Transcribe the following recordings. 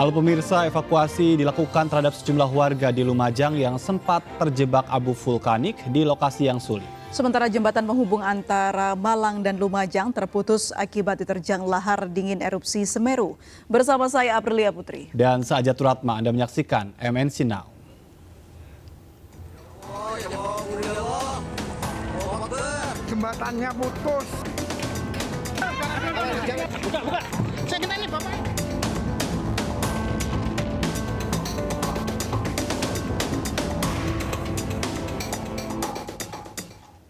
Halo pemirsa, evakuasi dilakukan terhadap sejumlah warga di Lumajang yang sempat terjebak abu vulkanik di lokasi yang sulit. Sementara jembatan penghubung antara Malang dan Lumajang terputus akibat diterjang lahar dingin erupsi Semeru. Bersama saya Aprilia Putri. Dan Saja Turatma, Anda menyaksikan MNC Now. Jembatannya putus. Buka. Saya kena nih, Bapak.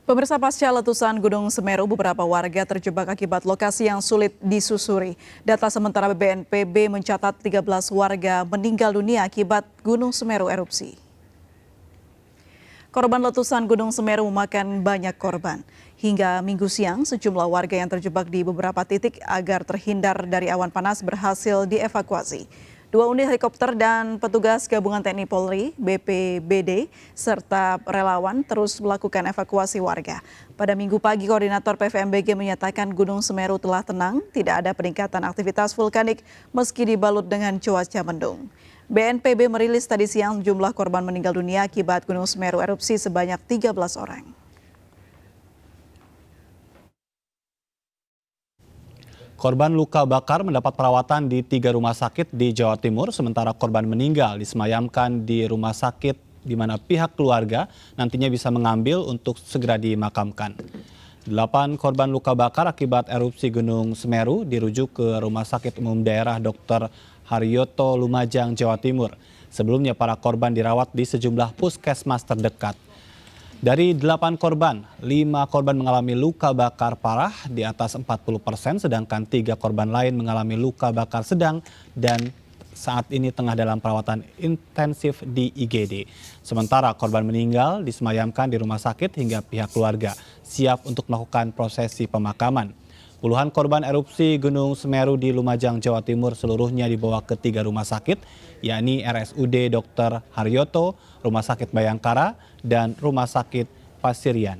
Pemirsa, pasca letusan Gunung Semeru, beberapa warga terjebak akibat lokasi yang sulit disusuri. Data sementara BNPB mencatat 13 warga meninggal dunia akibat Gunung Semeru erupsi. Korban letusan Gunung Semeru memakan banyak korban. Hingga Minggu siang, sejumlah warga yang terjebak di beberapa titik agar terhindar dari awan panas berhasil dievakuasi. 2 unit helikopter dan petugas gabungan TNI Polri, BPBD, serta relawan terus melakukan evakuasi warga. Pada Minggu pagi, Koordinator PVMBG menyatakan Gunung Semeru telah tenang, tidak ada peningkatan aktivitas vulkanik meski dibalut dengan cuaca mendung. BNPB merilis tadi siang jumlah korban meninggal dunia akibat Gunung Semeru erupsi sebanyak 13 orang. Korban luka bakar mendapat perawatan di 3 rumah sakit di Jawa Timur, sementara korban meninggal disemayamkan di rumah sakit di mana pihak keluarga nantinya bisa mengambil untuk segera dimakamkan. 8 korban luka bakar akibat erupsi Gunung Semeru dirujuk ke Rumah Sakit Umum Daerah Dr. Haryoto Lumajang, Jawa Timur. Sebelumnya para korban dirawat di sejumlah puskesmas terdekat. Dari 8 korban, 5 korban mengalami luka bakar parah di atas 40%, sedangkan 3 korban lain mengalami luka bakar sedang dan saat ini tengah dalam perawatan intensif di IGD. Sementara korban meninggal disemayamkan di rumah sakit hingga pihak keluarga siap untuk melakukan prosesi pemakaman. Puluhan korban erupsi Gunung Semeru di Lumajang, Jawa Timur seluruhnya dibawa ke 3 rumah sakit, yakni RSUD Dr. Haryoto, Rumah Sakit Bayangkara, dan Rumah Sakit Pasirian.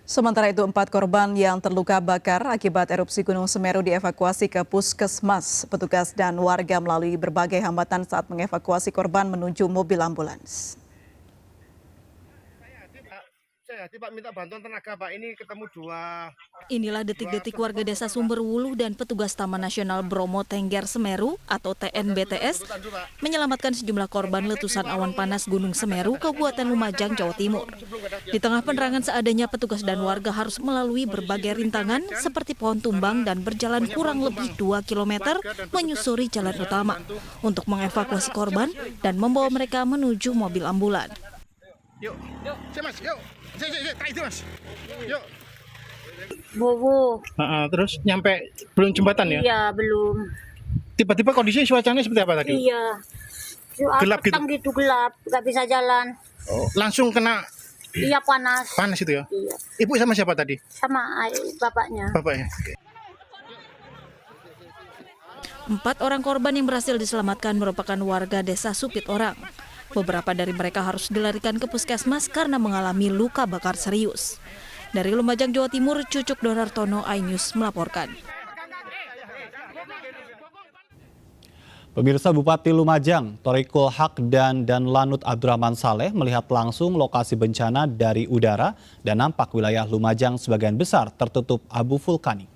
Sementara itu 4 korban yang terluka bakar akibat erupsi Gunung Semeru dievakuasi ke puskesmas. Petugas dan warga melalui berbagai hambatan saat mengevakuasi korban menuju mobil ambulans. Saya Pak minta bantuan tenaga, Pak. Ini ketemu 2. Inilah detik-detik warga desa Sumberwuluh dan petugas Taman Nasional Bromo Tengger Semeru atau TNBTS menyelamatkan sejumlah korban letusan awan panas Gunung Semeru, Kabupaten Lumajang, Jawa Timur. Di tengah penerangan seadanya, petugas dan warga harus melalui berbagai rintangan seperti pohon tumbang dan berjalan kurang lebih 2 km menyusuri jalan utama untuk mengevakuasi korban dan membawa mereka menuju mobil ambulan. Yuk, Mas, yuk. Saya, itu Mas. Yuk. Bobo. Terus nyampe belum jembatan ya? Iya, belum. Tiba-tiba kondisi cuacanya seperti apa tadi? Iya. Gelap gitu gelap, nggak bisa jalan. Oh, langsung kena. Iya, panas. Panas itu ya? Iya. Ibu sama siapa tadi? Sama bapaknya. Bapaknya. 4 orang korban yang berhasil diselamatkan merupakan warga desa Supit Orang. Beberapa dari mereka harus dilarikan ke puskesmas karena mengalami luka bakar serius. Dari Lumajang, Jawa Timur, Cucuk Dorartono, iNews melaporkan. Pemirsa, Bupati Lumajang, Thorikul Haq dan Lanut Abdurrahman Saleh melihat langsung lokasi bencana dari udara dan nampak wilayah Lumajang sebagian besar tertutup abu vulkanik.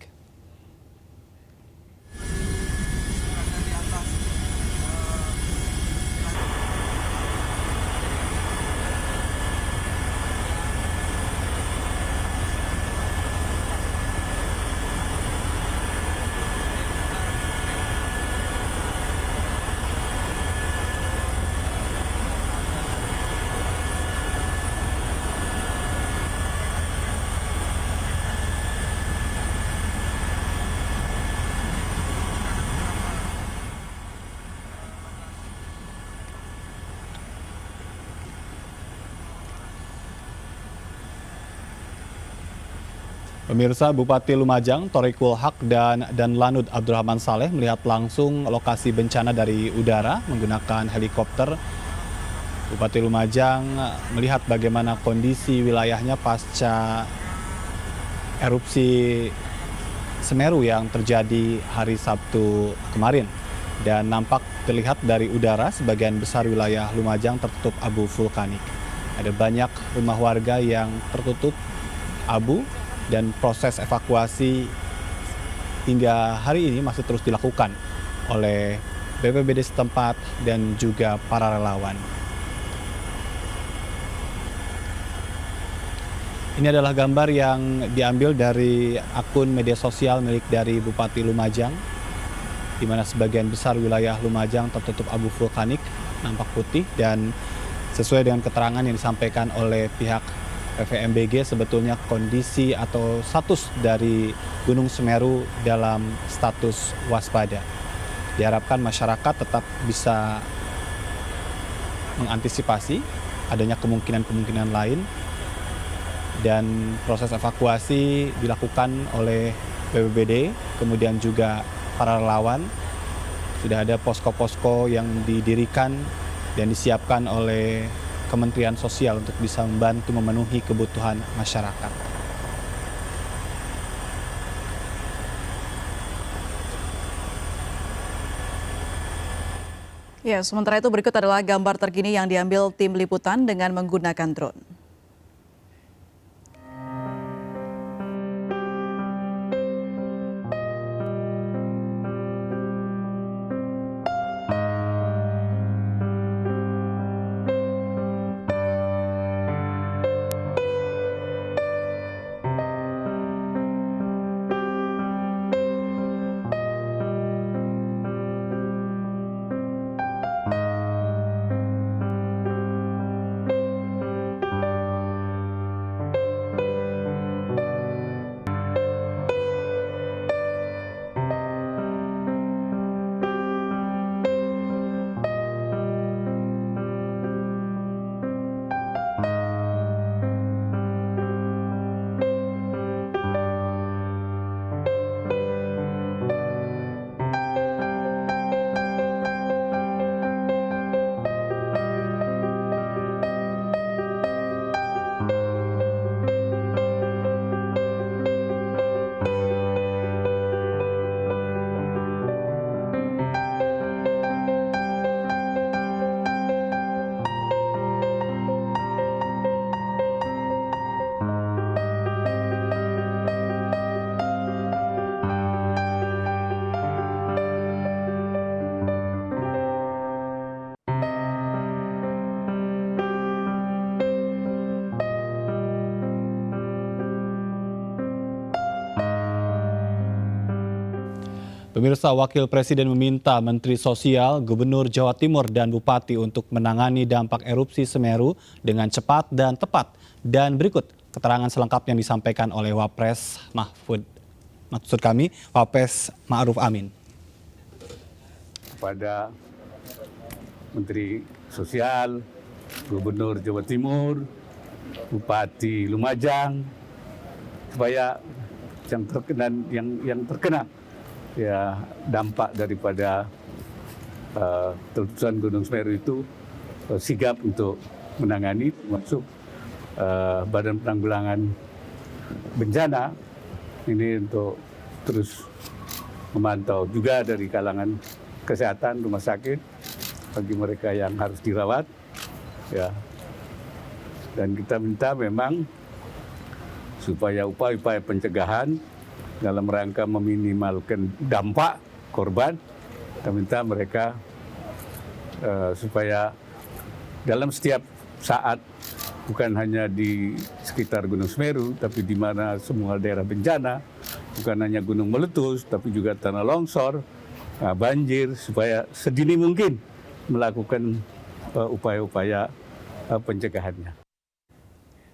Pemirsa, Bupati Lumajang, Thorikul Haq dan Lanut Abdurrahman Saleh melihat langsung lokasi bencana dari udara menggunakan helikopter. Bupati Lumajang melihat bagaimana kondisi wilayahnya pasca erupsi Semeru yang terjadi hari Sabtu kemarin. Dan nampak terlihat dari udara sebagian besar wilayah Lumajang tertutup abu vulkanik. Ada banyak rumah warga yang tertutup abu dan proses evakuasi hingga hari ini masih terus dilakukan oleh BPBD setempat dan juga para relawan. Ini adalah gambar yang diambil dari akun media sosial milik dari Bupati Lumajang, di mana sebagian besar wilayah Lumajang tertutup abu vulkanik, nampak putih, dan sesuai dengan keterangan yang disampaikan oleh pihak PVMBG, sebetulnya kondisi atau status dari Gunung Semeru dalam status waspada. Diharapkan masyarakat tetap bisa mengantisipasi adanya kemungkinan-kemungkinan lain, dan proses evakuasi dilakukan oleh BPBD, kemudian juga para relawan. Sudah ada posko-posko yang didirikan dan disiapkan oleh Kementerian Sosial untuk bisa membantu memenuhi kebutuhan masyarakat. Ya, sementara itu berikut adalah gambar terkini yang diambil tim liputan dengan menggunakan drone. Pemirsa, Wakil Presiden meminta Menteri Sosial, Gubernur Jawa Timur, dan Bupati untuk menangani dampak erupsi Semeru dengan cepat dan tepat. Dan berikut keterangan selengkapnya yang disampaikan oleh Wapres Wapres Ma'ruf Amin. Kepada Menteri Sosial, Gubernur Jawa Timur, Bupati Lumajang, supaya yang terkena ya dampak daripada letusan Gunung Semeru itu sigap untuk menangani, termasuk Badan Penanggulangan Bencana ini untuk terus memantau juga dari kalangan kesehatan rumah sakit bagi mereka yang harus dirawat, ya. Dan kita minta memang supaya upaya-upaya pencegahan dalam rangka meminimalkan dampak korban, kita minta mereka supaya dalam setiap saat, bukan hanya di sekitar Gunung Semeru, tapi di mana semua daerah bencana, bukan hanya gunung meletus, tapi juga tanah longsor, banjir, supaya sedini mungkin melakukan upaya-upaya pencegahannya.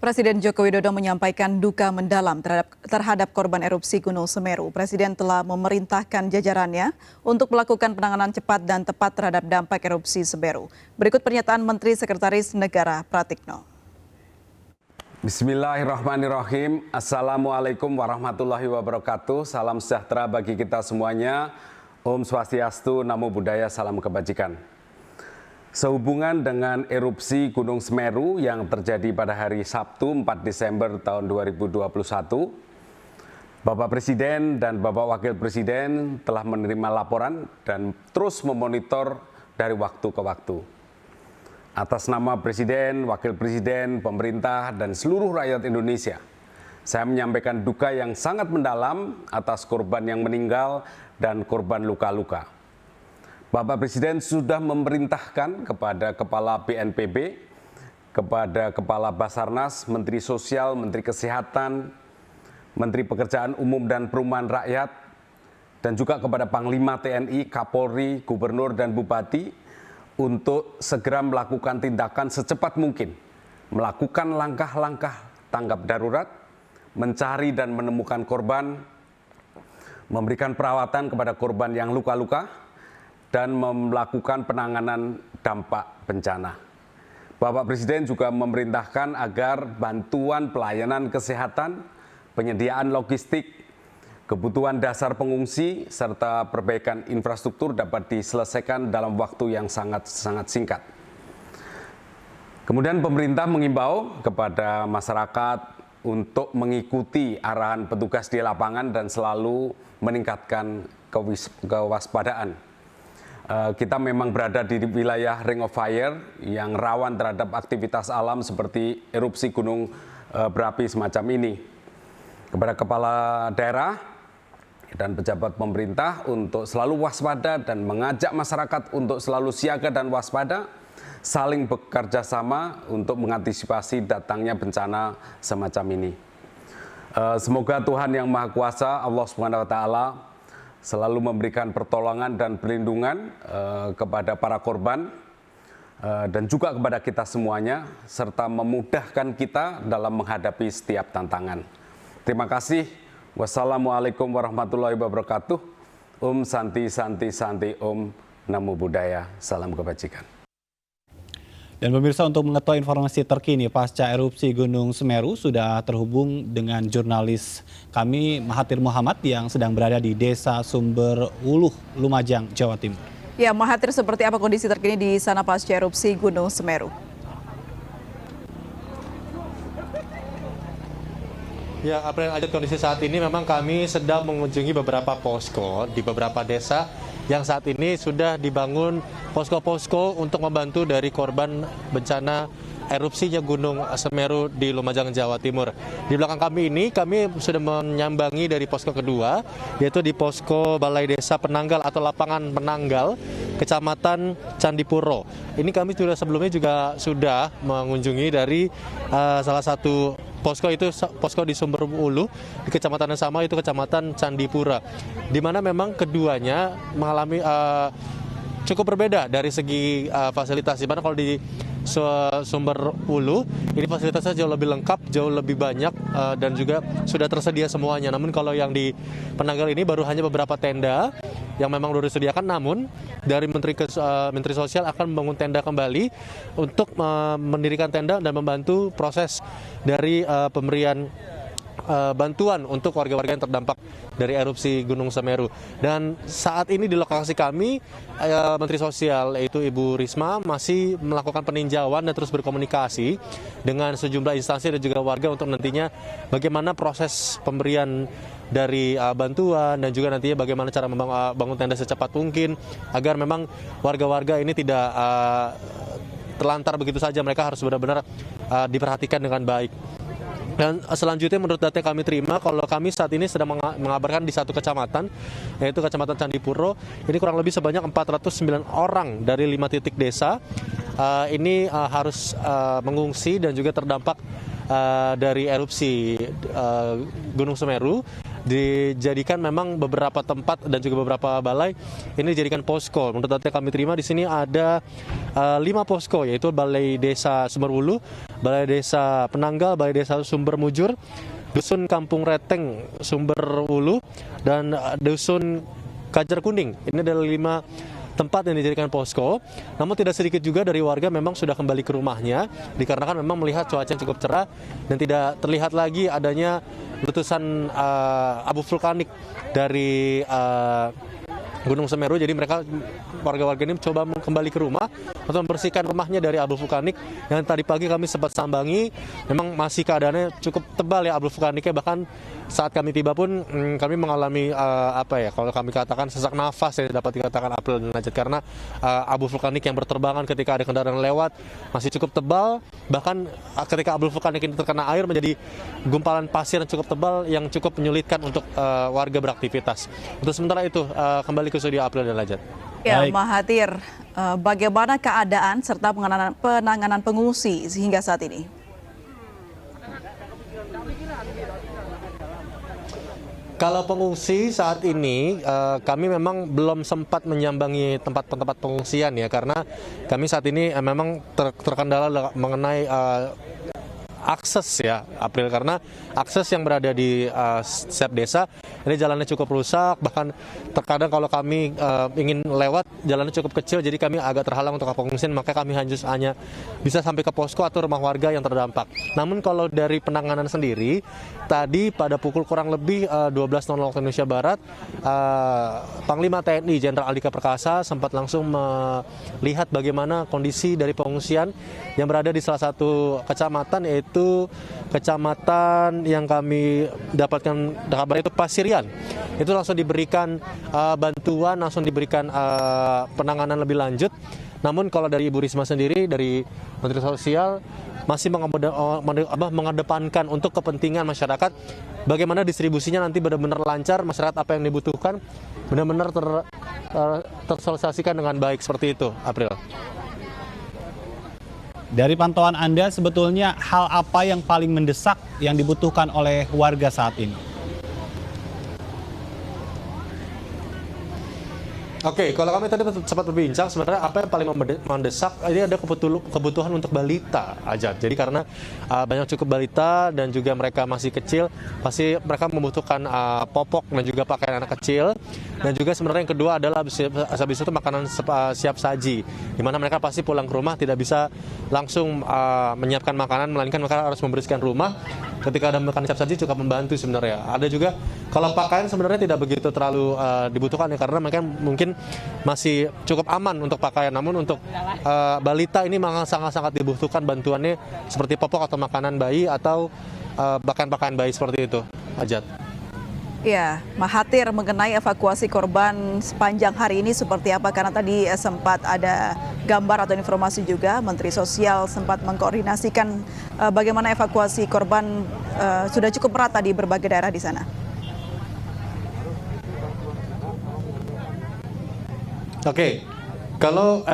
Presiden Joko Widodo menyampaikan duka mendalam terhadap korban erupsi Gunung Semeru. Presiden telah memerintahkan jajarannya untuk melakukan penanganan cepat dan tepat terhadap dampak erupsi Semeru. Berikut pernyataan Menteri Sekretaris Negara Pratikno. Bismillahirrahmanirrahim. Assalamualaikum warahmatullahi wabarakatuh. Salam sejahtera bagi kita semuanya. Om Swastiastu, Namo Buddhaya, salam kebajikan. Sehubungan dengan erupsi Gunung Semeru yang terjadi pada hari Sabtu 4 Desember tahun 2021, Bapak Presiden dan Bapak Wakil Presiden telah menerima laporan dan terus memonitor dari waktu ke waktu. Atas nama Presiden, Wakil Presiden, pemerintah, dan seluruh rakyat Indonesia, saya menyampaikan duka yang sangat mendalam atas korban yang meninggal dan korban luka-luka. Bapak Presiden sudah memerintahkan kepada Kepala BNPB, kepada Kepala Basarnas, Menteri Sosial, Menteri Kesehatan, Menteri Pekerjaan Umum dan Perumahan Rakyat, dan juga kepada Panglima TNI, Kapolri, Gubernur, dan Bupati untuk segera melakukan tindakan secepat mungkin, melakukan langkah-langkah tanggap darurat, mencari dan menemukan korban, memberikan perawatan kepada korban yang luka-luka, dan melakukan penanganan dampak bencana. Bapak Presiden juga memerintahkan agar bantuan pelayanan kesehatan, penyediaan logistik, kebutuhan dasar pengungsi, serta perbaikan infrastruktur dapat diselesaikan dalam waktu yang sangat singkat. Kemudian pemerintah mengimbau kepada masyarakat untuk mengikuti arahan petugas di lapangan dan selalu meningkatkan kewaspadaan. Kita memang berada di wilayah Ring of Fire yang rawan terhadap aktivitas alam seperti erupsi gunung berapi semacam ini. Kepada kepala daerah dan pejabat pemerintah untuk selalu waspada dan mengajak masyarakat untuk selalu siaga dan waspada, saling bekerja sama untuk mengantisipasi datangnya bencana semacam ini. Semoga Tuhan Yang Maha Kuasa, Allah SWT, selalu memberikan pertolongan dan perlindungan kepada para korban dan juga kepada kita semuanya, serta memudahkan kita dalam menghadapi setiap tantangan. Terima kasih. Wassalamualaikum warahmatullahi wabarakatuh. Santi Santi Santi, Namo Buddhaya, salam kebajikan. Dan pemirsa, untuk mengetahui informasi terkini pasca erupsi Gunung Semeru sudah terhubung dengan jurnalis kami Mahathir Muhammad yang sedang berada di Desa Sumberwuluh, Lumajang, Jawa Timur. Ya, Mahathir, seperti apa kondisi terkini di sana pasca erupsi Gunung Semeru? Ya, April, Ajat, kondisi saat ini memang kami sedang mengunjungi beberapa posko di beberapa desa yang saat ini sudah dibangun posko-posko untuk membantu dari korban bencana erupsinya Gunung Semeru di Lumajang, Jawa Timur. Di belakang kami ini, kami sudah menyambangi dari posko kedua, yaitu di posko Balai Desa Penanggal atau Lapangan Penanggal, Kecamatan Candipuro. Ini kami sebelumnya juga sudah mengunjungi dari salah satu posko, itu posko di Sumberwuluh, di kecamatan yang sama, itu Kecamatan Candipura, di mana memang keduanya mengalami cukup berbeda dari segi fasilitas. Di mana kalau di Sumberwuluh ini fasilitasnya jauh lebih lengkap, jauh lebih banyak, dan juga sudah tersedia semuanya. Namun kalau yang di Penanggal ini baru hanya beberapa tenda yang memang sudah disediakan, namun dari Menteri Sosial akan membangun tenda kembali untuk mendirikan tenda dan membantu proses dari pemberian bantuan untuk warga-warga yang terdampak dari erupsi Gunung Semeru. Dan saat ini di lokasi kami, Menteri Sosial yaitu Ibu Risma masih melakukan peninjauan dan terus berkomunikasi dengan sejumlah instansi dan juga warga untuk nantinya bagaimana proses pemberian dari bantuan dan juga nantinya bagaimana cara membangun tenda secepat mungkin agar memang warga-warga ini tidak terlantar begitu saja. Mereka harus benar-benar diperhatikan dengan baik. Dan selanjutnya menurut data yang kami terima, kalau kami saat ini sedang mengabarkan di satu kecamatan, yaitu Kecamatan Candipuro, ini kurang lebih sebanyak 409 orang dari 5 titik desa ini harus mengungsi dan juga terdampak dari erupsi Gunung Semeru. Dijadikan memang beberapa tempat dan juga beberapa balai ini dijadikan posko. Menurut data yang kami terima di sini ada 5 posko, yaitu Balai Desa Sumberwuluh, Balai Desa Penanggal, Balai Desa Sumbermujur, Dusun Kampung Reteng Sumberwuluh, dan Dusun Kajar Kuning. Ini adalah 5 tempat yang dijadikan posko. Namun tidak sedikit juga dari warga memang sudah kembali ke rumahnya dikarenakan memang melihat cuaca yang cukup cerah dan tidak terlihat lagi adanya letusan abu vulkanik dari Gunung Semeru. Jadi mereka warga-warga ini coba kembali ke rumah untuk membersihkan rumahnya dari abu vulkanik yang tadi pagi kami sempat sambangi. Memang masih keadaannya cukup tebal ya abu vulkaniknya, bahkan saat kami tiba pun kami mengalami kalau kami katakan sesak nafas ya dapat dikatakan April dan Najat, karena abu vulkanik yang berterbangan ketika ada kendaraan lewat masih cukup tebal. Bahkan ketika abu vulkanik ini terkena air menjadi gumpalan pasir yang cukup tebal yang cukup menyulitkan untuk warga beraktivitas. Untuk sementara itu kembali ke studio April dan Najat. Ya, Baik. Mahathir, bagaimana keadaan serta penanganan pengungsi sehingga saat ini? Kalau pengungsi saat ini, kami memang belum sempat menyambangi tempat-tempat pengungsian ya, karena kami saat ini memang terkendala mengenai akses ya April, karena akses yang berada di setiap desa ini jalannya cukup rusak, bahkan terkadang kalau kami ingin lewat jalannya cukup kecil, jadi kami agak terhalang untuk pengungsian, maka kami hanya bisa sampai ke posko atau rumah warga yang terdampak. Namun kalau dari penanganan sendiri, tadi pada pukul kurang lebih 12.00 waktu Indonesia Barat, Panglima TNI Jenderal Andika Perkasa sempat langsung melihat bagaimana kondisi dari pengungsian yang berada di salah satu kecamatan, yaitu kecamatan yang kami dapatkan kabar itu Pasirian. Itu langsung diberikan bantuan, langsung diberikan penanganan lebih lanjut. Namun kalau dari Ibu Risma sendiri, dari Menteri Sosial, masih mengedepankan untuk kepentingan masyarakat, bagaimana distribusinya nanti benar-benar lancar, masyarakat apa yang dibutuhkan benar-benar tersosialisasikan dengan baik, seperti itu, April. Dari pantauan Anda, sebetulnya hal apa yang paling mendesak yang dibutuhkan oleh warga saat ini? Oke, kalau kami tadi sempat berbincang, sebenarnya apa yang paling mendesak, ini ada kebutuhan untuk balita aja. Jadi karena banyak cukup balita dan juga mereka masih kecil, pasti mereka membutuhkan popok dan juga pakaian anak kecil. Dan juga sebenarnya yang kedua adalah habis itu makanan siap saji, di mana mereka pasti pulang ke rumah tidak bisa langsung menyiapkan makanan, melainkan mereka harus membersihkan rumah. Ketika ada makanan siap saji cukup membantu sebenarnya. Ada juga kalau pakaian sebenarnya tidak begitu terlalu dibutuhkan ya, karena mereka mungkin masih cukup aman untuk pakaian. Namun untuk balita ini memang sangat-sangat dibutuhkan bantuannya, seperti popok atau makanan bayi atau bahkan pakaian bayi seperti itu. Ajat. Ya, Mahathir, mengenai evakuasi korban sepanjang hari ini seperti apa? Karena tadi sempat ada gambar atau informasi juga, Menteri Sosial sempat mengkoordinasikan bagaimana evakuasi korban sudah cukup merata di berbagai daerah di sana. Oke. Kalau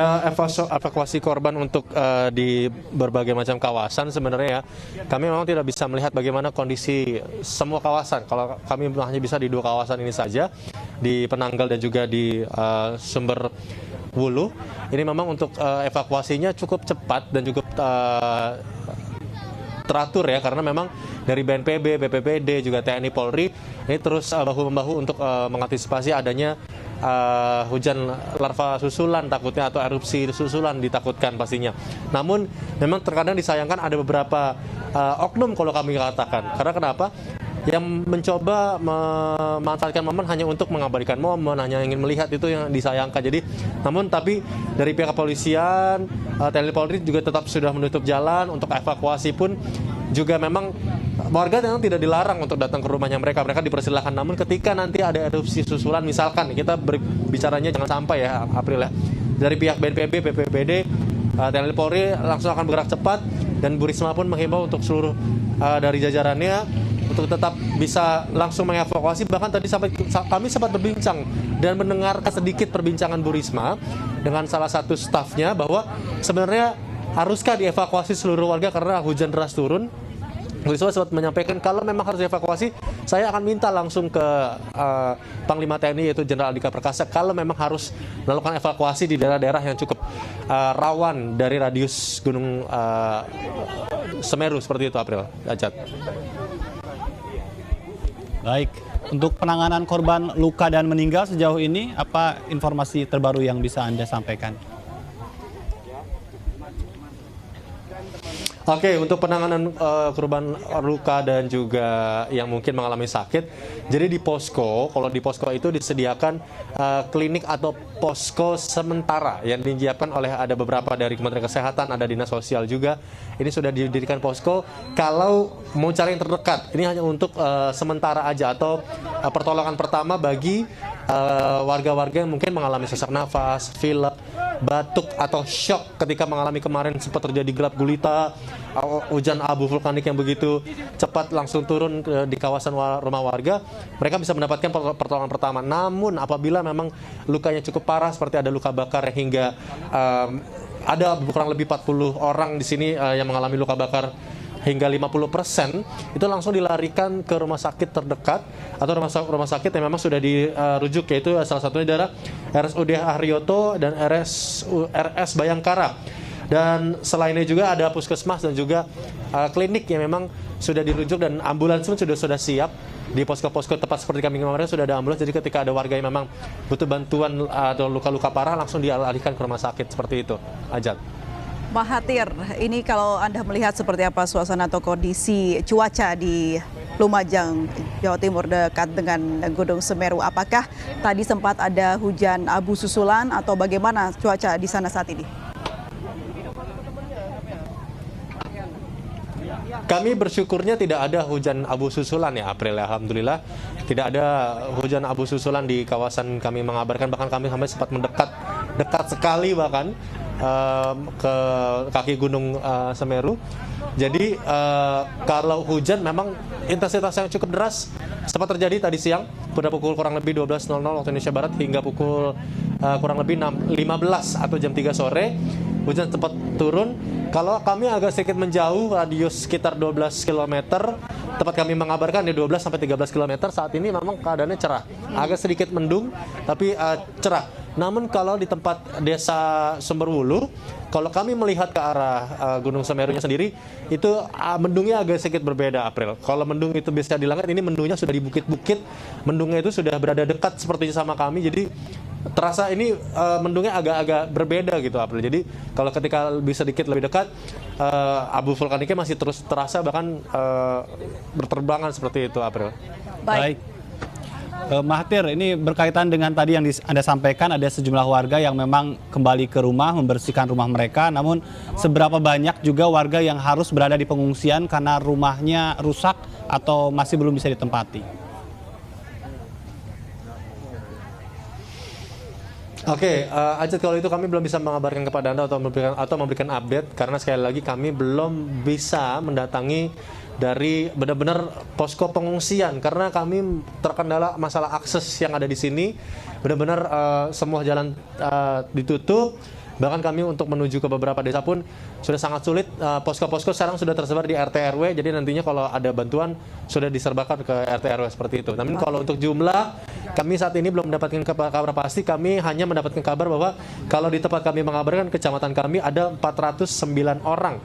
evakuasi korban untuk di berbagai macam kawasan, sebenarnya ya, kami memang tidak bisa melihat bagaimana kondisi semua kawasan. Kalau kami hanya bisa di 2 kawasan ini saja, di Penanggal dan juga di Sumber Wulu. Ini memang untuk evakuasinya cukup cepat dan cukup teratur ya, karena memang dari BNPB, BPBD, juga TNI Polri ini terus bahu-membahu untuk mengantisipasi adanya hujan larva susulan takutnya, atau erupsi susulan ditakutkan pastinya. Namun memang terkadang disayangkan ada beberapa oknum kalau kami katakan. Karena kenapa? Yang mencoba memanfaatkan momen hanya untuk mengabadikan momen, hanya ingin melihat, itu yang disayangkan. Jadi tapi dari pihak kepolisian, TNI Polri juga tetap sudah menutup jalan untuk evakuasi pun juga memang warga memang tidak dilarang untuk datang ke rumahnya mereka dipersilahkan. Namun ketika nanti ada erupsi susulan, misalkan kita berbicaranya jangan sampai ya April ya, dari pihak BNPB, BPBD, TNI Polri langsung akan bergerak cepat, dan Bu Risma pun menghimbau untuk seluruh dari jajarannya untuk tetap bisa langsung mengevakuasi. Bahkan tadi kami sempat berbincang dan mendengarkan sedikit perbincangan Bu Risma dengan salah satu stafnya, bahwa sebenarnya haruskah dievakuasi seluruh warga karena hujan deras turun. Bu Risma sempat menyampaikan kalau memang harus dievakuasi, saya akan minta langsung ke Panglima TNI yaitu Jenderal Andika Perkasa kalau memang harus melakukan evakuasi di daerah-daerah yang cukup rawan dari radius Gunung Semeru, seperti itu April. Ajat. Baik, untuk penanganan korban luka dan meninggal sejauh ini, apa informasi terbaru yang bisa Anda sampaikan? Oke, untuk penanganan korban luka dan juga yang mungkin mengalami sakit, jadi di posko, kalau di posko itu disediakan klinik atau posko sementara yang disiapkan oleh ada beberapa dari Kementerian Kesehatan, ada Dinas Sosial juga. Ini sudah didirikan posko. Kalau mau cari yang terdekat, ini hanya untuk sementara aja atau pertolongan pertama bagi warga-warga yang mungkin mengalami sesak nafas, pilek, batuk atau shock ketika mengalami kemarin sempat terjadi gelap gulita, hujan abu vulkanik yang begitu cepat langsung turun di kawasan rumah warga, mereka bisa mendapatkan pertolongan pertama. Namun apabila memang lukanya cukup parah seperti ada luka bakar hingga ada kurang lebih 40 orang di sini yang mengalami luka bakar hingga 50%, itu langsung dilarikan ke rumah sakit terdekat atau rumah sakit yang memang sudah dirujuk, yaitu salah satunya adalah RSUD Haryoto dan RS Bayangkara. Dan selainnya juga ada puskesmas dan juga klinik yang memang sudah dirujuk, dan ambulans pun sudah siap di posko-posko tepat seperti kami kemarin sudah ada ambulans. Jadi ketika ada warga yang memang butuh bantuan atau luka-luka parah langsung dialihkan ke rumah sakit seperti itu. Ajat. Mahathir, ini kalau Anda melihat seperti apa suasana atau kondisi cuaca di Lumajang, Jawa Timur dekat dengan Gunung Semeru, apakah tadi sempat ada hujan abu susulan atau bagaimana cuaca di sana saat ini? Kami bersyukurnya tidak ada hujan abu susulan ya, April. Alhamdulillah tidak ada hujan abu susulan di kawasan kami mengabarkan, bahkan kami sampai sempat dekat sekali bahkan ke kaki Gunung Semeru. Jadi kalau hujan memang intensitas yang cukup deras sempat terjadi tadi siang pada pukul kurang lebih 12.00 waktu Indonesia Barat hingga pukul kurang lebih 15 atau jam 3 sore. Hujan sempat turun. Kalau kami agak sedikit menjauh, radius sekitar 12 km, tempat kami mengabarkan di 12 sampai 13 km, saat ini memang keadaannya cerah. Agak sedikit mendung, tapi cerah. Namun kalau di tempat desa Sumberwulu, kalau kami melihat ke arah Gunung Semerunya sendiri, itu mendungnya agak sedikit berbeda, April. Kalau mendung itu bisa di langit, ini mendungnya sudah di bukit-bukit, mendungnya itu sudah berada dekat seperti sama kami, jadi terasa ini mendungnya agak-agak berbeda gitu, April. Jadi kalau ketika bisa sedikit lebih dekat, abu vulkaniknya masih terus terasa, bahkan berterbangan seperti itu, April. Baik. Mahathir, ini berkaitan dengan tadi yang Anda sampaikan, ada sejumlah warga yang memang kembali ke rumah, membersihkan rumah mereka. Namun seberapa banyak juga warga yang harus berada di pengungsian karena rumahnya rusak atau masih belum bisa ditempati? Oke, Ajat, kalau itu kami belum bisa mengabarkan kepada Anda atau memberikan update, karena sekali lagi kami belum bisa mendatangi dari benar-benar posko pengungsian karena kami terkendala masalah akses yang ada di sini. Benar-benar semua jalan ditutup. Bahkan kami untuk menuju ke beberapa desa pun sudah sangat sulit. Posko-posko sekarang sudah tersebar di RT RW, jadi nantinya kalau ada bantuan sudah diserbakan ke RT RW seperti itu. Namun kalau untuk jumlah, kami saat ini belum mendapatkan kabar pasti. Kami hanya mendapatkan kabar bahwa kalau di tempat kami mengabarkan, kecamatan kami ada 409 orang.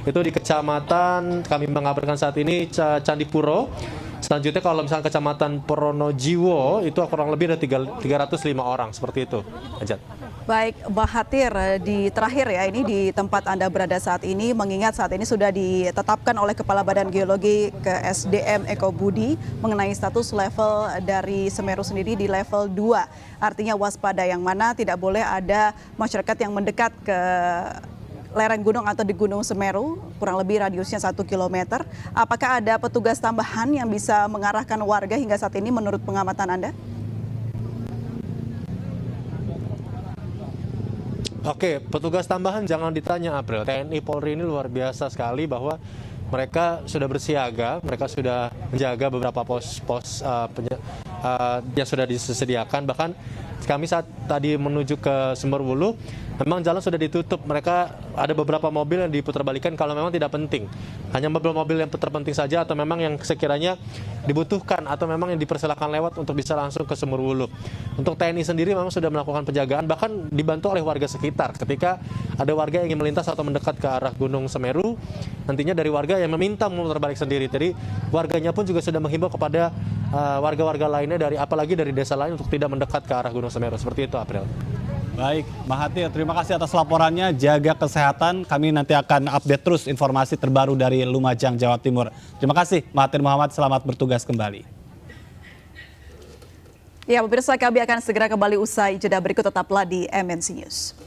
Itu di kecamatan kami mengabarkan saat ini Candipuro. Selanjutnya kalau misalnya kecamatan Pronojiwo itu kurang lebih ada 305 orang seperti itu. Ajat. Baik, Mahathir, di terakhir ya, ini di tempat Anda berada saat ini, mengingat saat ini sudah ditetapkan oleh Kepala Badan Geologi KSDM Eko Budi mengenai status level dari Semeru sendiri di level 2. Artinya waspada, yang mana tidak boleh ada masyarakat yang mendekat ke lereng gunung atau di Gunung Semeru, kurang lebih radiusnya 1 km. Apakah ada petugas tambahan yang bisa mengarahkan warga hingga saat ini menurut pengamatan Anda? Oke, petugas tambahan jangan ditanya, April. TNI Polri ini luar biasa sekali bahwa mereka sudah bersiaga, mereka sudah menjaga beberapa pos-pos yang sudah disediakan. Bahkan kami saat tadi menuju ke Sumberwulu, memang jalan sudah ditutup. Mereka ada beberapa mobil yang diputar-balikan kalau memang tidak penting. Hanya mobil-mobil yang terpenting saja atau memang yang sekiranya dibutuhkan atau memang yang dipersilakan lewat untuk bisa langsung ke Sumberwulu. Untuk TNI sendiri memang sudah melakukan penjagaan, bahkan dibantu oleh warga sekitar. Ketika ada warga yang ingin melintas atau mendekat ke arah Gunung Semeru, nantinya dari warga yang meminta memutar balik sendiri. Jadi warganya pun juga sudah menghimbau kepada warga-warga lainnya apalagi dari desa lain untuk tidak mendekat ke arah Gunung Semeru. Seperti itu, April. Baik, Mahathir, terima kasih atas laporannya. Jaga kesehatan, kami nanti akan update terus informasi terbaru dari Lumajang, Jawa Timur. Terima kasih, Mahathir Mohamad, selamat bertugas kembali. Ya, pemirsa, kami akan segera kembali usai jeda berikut, tetaplah di MNC News.